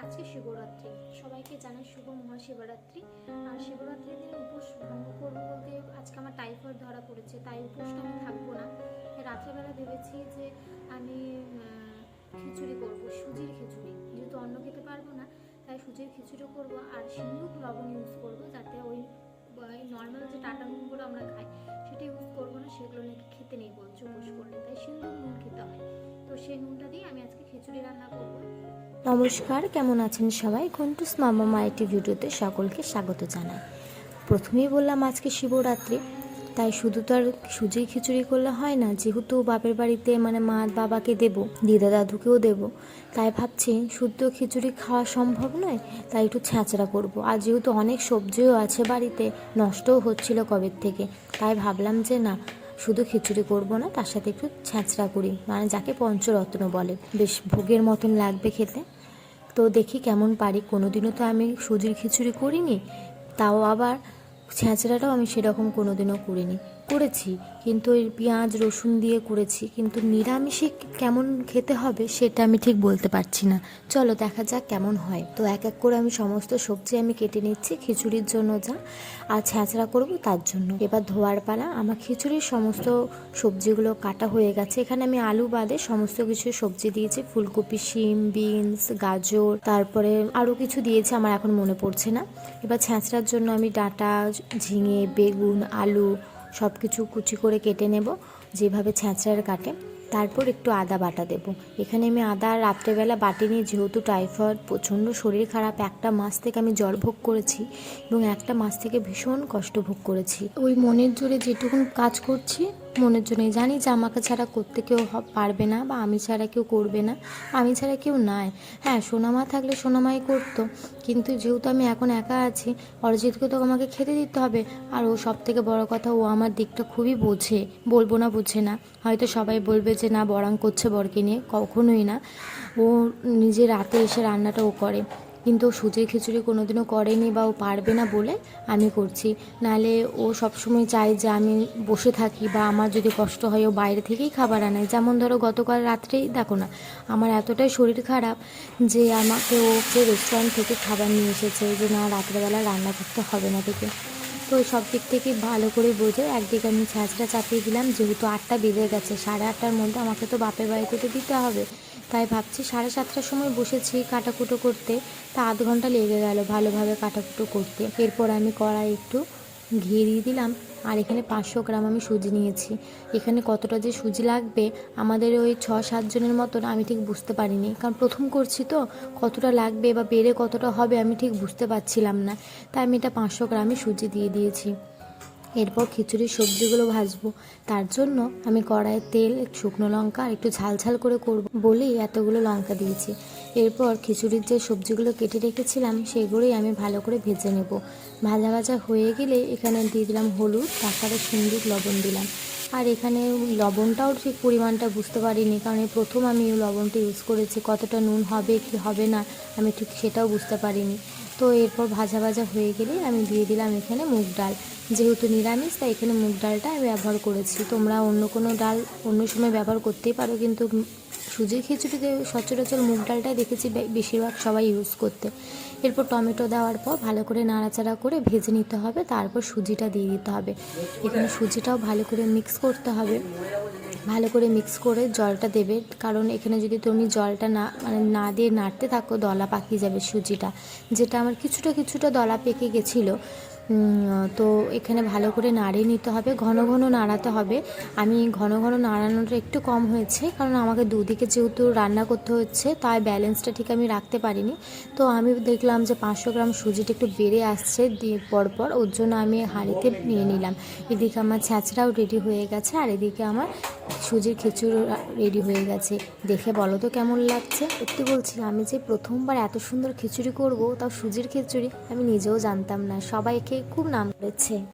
আজকে শিবরাত্রি, সবাইকে জানাই শুভ মহাশিবরাত্রি। আর শিবরাত্রির দিন উপোস ভঙ্গ করবো বলতে আজকে আমার টাইফয়েড ধরা পড়েছে, তাই উপোসটা আমি থাকবো না। রাত্রেবেলা ভেবেছি যে আমি খিচুড়ি করব, সুজির খিচুড়ি, যেহেতু অন্ন খেতে পারবো না তাই সুজির খিচুড়ি করব। আর সিন্দুক লবণ ইউজ করব, যাতে ওই নর্মাল যে টাটা নুনগুলো আমরা খাই সেটা ইউজ করবো না, সেগুলো নাকি খেতে নেই বলছে উপোস করলে, তাই সিন্দুক নুন খেতে হয়। তো সেই নুনটা দিয়ে আমি আজকে খিচুড়ি রান্না করবো। নমস্কার, কেমন আছেন সবাই? ঘন্টুস মামা মাইটি ভিডিওতে সকলকে স্বাগত জানাই। প্রথমেই বললাম আজকে শিবরাত্রি, তাই শুধু তো আর সুজির খিচুড়ি করলে হয় না, যেহেতু বাপের বাড়িতে মা বাবাকে দেব, দিদা দাদুকেও দেব, তাই ভাবছি শুদ্ধ খিচুড়ি খাওয়া সম্ভব নয়, তাই একটু ছ্যাঁচড়া করব। আর যেহেতু অনেক সবজিও আছে বাড়িতে, নষ্টও হচ্ছিল কবের থেকে, তাই ভাবলাম যে না, শুধু খিচুড়ি করব না, তার সাথে একটু ছ্যাঁচড়া করি, যাকে পঞ্চরত্ন বলে, বেশ ভোগের মতন লাগবে খেতে। তো দেখি কেমন পারি। কোনোদিনও তো আমি সুজির খিচুড়ি করিনি, তাও আবার ছ্যাঁচড়াটাও আমি সেরকম কোনোদিনও করেছি, কিন্তু ওই পেঁয়াজ রসুন দিয়ে করেছি, কিন্তু নিরামিষে কেমন খেতে হবে সেটা আমি ঠিক বলতে পারছি না। চলো দেখা যাক কেমন হয়। তো এক এক করে আমি সমস্ত সবজি কেটে নিচ্ছি খিচুড়ির জন্য যা, আর ছ্যাঁচড়া করব তার জন্য। এবার ধোয়ার পালা। আমার খিচুড়ির সমস্ত সবজিগুলো কাটা হয়ে গেছে। এখানে আমি আলু বাদে সমস্ত কিছু সবজি দিয়েছি, ফুলকপি, শিম, বিনস, গাজর, তারপরে আরও কিছু দিয়েছি, আমার এখন মনে পড়ছে না। এবার ছ্যাঁচড়ার জন্য আমি ডাঁটা, ঝিঙে, বেগুন, আলু সব কিছু কুচি করে কেটে নেব, যেভাবে ছ্যাঁচড়ার কাটে। তারপর একটু আদা বাটা দেব। এখানে আমি আদা রাত্রেবেলা বাটিনি, যেহেতু টাইফয়েড, প্রচণ্ড শরীর খারাপ, একটা মাস থেকে আমি জ্বর ভোগ করেছি এবং একটা মাস থেকে ভীষণ কষ্ট ভোগ করেছি। ওই মনের জোরে যেটুকুন কাজ করছি, মনের জন্যই, জানি যে আমাকে ছাড়া করতে কেউ পারবে না, বা আমি ছাড়া কেউ করবে না, আমি ছাড়া কেউ নাই। হ্যাঁ, সোনামা থাকলে সোনামাই করতো, কিন্তু যেহেতু আমি এখন একা আছি, অরিজিৎকে তো আমাকে খেতে দিতে হবে। আর ও সব থেকে বড় কথা, ও আমার দিকটা খুবই বোঝে, বলবো না বোঝে না। হয়তো সবাই বলবে যে না, বড়াং করছে বরকে নিয়ে, কখনোই না। ও নিজে রাতে এসে রান্নাটা ও করে, কিন্তু সুজির খিচুড়ি কোনোদিনও করেনি, বা ও পারবে না বলে আমি করছি। নাহলে ও সবসময় চায় যে আমি বসে থাকি, বা আমার যদি কষ্ট হয় ও বাইরে থেকেই খাবার আনায়। যেমন ধরো গতকাল রাত্রেই দেখো না, আমার এতটাই শরীর খারাপ যে আমাকে ও রেস্টুরেন্ট থেকে খাবার নিয়ে এসেছে, যে না রাত্রেবেলা রান্না করতে হবে না থেকে। তো সব দিক থেকে ভালো করে বোঝে। একদিকে আমি ছ্যাঁচড়া চাপিয়ে দিলাম, যেহেতু 8টা বেজে গেছে, 8:30টার মধ্যে আমাকে তো বাপের বাড়িতে তো দিতে হবে, তাই ভাবছি 7:30টার সময় বসেছি কাটাকুটো করতে, তা আধ ঘন্টা লেগে গেল ভালোভাবে কাটাকুটো করতে। এরপর আমি কড়াই একটু ঘি দিয়ে দিলাম, আর এখানে 500 গ্রাম আমি সুজি নিয়েছি। এখানে কতটা যে সুজি লাগবে আমাদের ওই 6-7 জনের মতন, আমি ঠিক বুঝতে পারিনি, কারণ প্রথম করছি তো, কতটা লাগবে বা বেড়ে কতটা হবে আমি ঠিক বুঝতে পারছিলাম না, তাই আমি এটা 500 গ্রামই সুজি দিয়ে দিয়েছি। এরপর খিচুড়ির সবজিগুলো ভাজবো, তার জন্য আমি কড়াইয়ে তেল, শুকনো লঙ্কা আর একটু ঝাল ঝাল করে করব বলেই এতগুলো লঙ্কা দিয়েছি। এরপর খিচুড়ির যে সবজিগুলো কেটে রেখেছিলাম সেগুলোই আমি ভালো করে ভেজে নেব। ভাজা ভাজা হয়ে গেলে এখানে দিয়ে দিলাম হলুদ, তারপরে সিন্দুক, লবণ দিলাম। আর এখানে লবণটাও ঠিক পরিমাণটা বুঝতে পারিনি, কারণ এই প্রথম আমি লবণটা ইউজ করেছি, কতটা নুন হবে কি হবে না আমি ঠিক সেটাও বুঝতে পারিনি। তো এরপর ভাজা ভাজা হয়ে গেলে আমি দিয়ে দিলাম এখানে মুগ ডাল। যেহেতু নিরামিষ, তাই এখানে মুগ ডালটা আমি ব্যবহার করেছি। তোমরা অন্য কোনো ডাল অন্য সময় ব্যবহার করতেই পারো, কিন্তু সুজির খিচুড়িতে সচরাচর মুগ ডালটাই দেখেছি বেশিরভাগ সবাই ইউজ করতে। এরপর টমেটো দেওয়ার পর ভালো করে নাড়াচাড়া করে ভেজে নিতে হবে, তারপর সুজিটা দিয়ে দিতে হবে। এখানে সুজিটাও ভালো করে মিক্স করতে হবে, ভালো করে মিক্স করে জলটা দেবে, কারণ এখানে যদি তুমি জলটা না দিয়ে নাড়তে থাকো, দলা পাকিয়ে যাবে সুজিটা, যেটা আমার কিছুটা দলা পেকে গেছিলো। তো এখানে ভালো করে নাড়িয়ে নিতে হবে, ঘন ঘন নাড়াতে হবে। আমি ঘন ঘন নাড়ানোটা একটু কম হয়েছে, কারণ আমাকে দুদিকে যেহেতু রান্না করতে হচ্ছে, তাই ব্যালেন্সটা ঠিক আমি রাখতে পারিনি। তো আমি দেখলাম যে 500 গ্রাম সুজিটা একটু বেড়ে আসছে দিয়ে পরপর, ওর জন্য আমি হাঁড়িতে নিয়ে নিলাম। এদিকে আমার ছ্যাঁচড়াও রেডি হয়ে গেছে, আর এদিকে আমার সুজির খিচুড়ি রেডি হয়ে গেছে। দেখে বলো তো কেমন লাগছে? সত্যি বলছি, আমি যে প্রথমবার এত সুন্দর খিচুড়ি করব, তাও সুজির খিচুড়ি, আমি নিজেও জানতাম না, সবাইকে খুব নাম করেছে।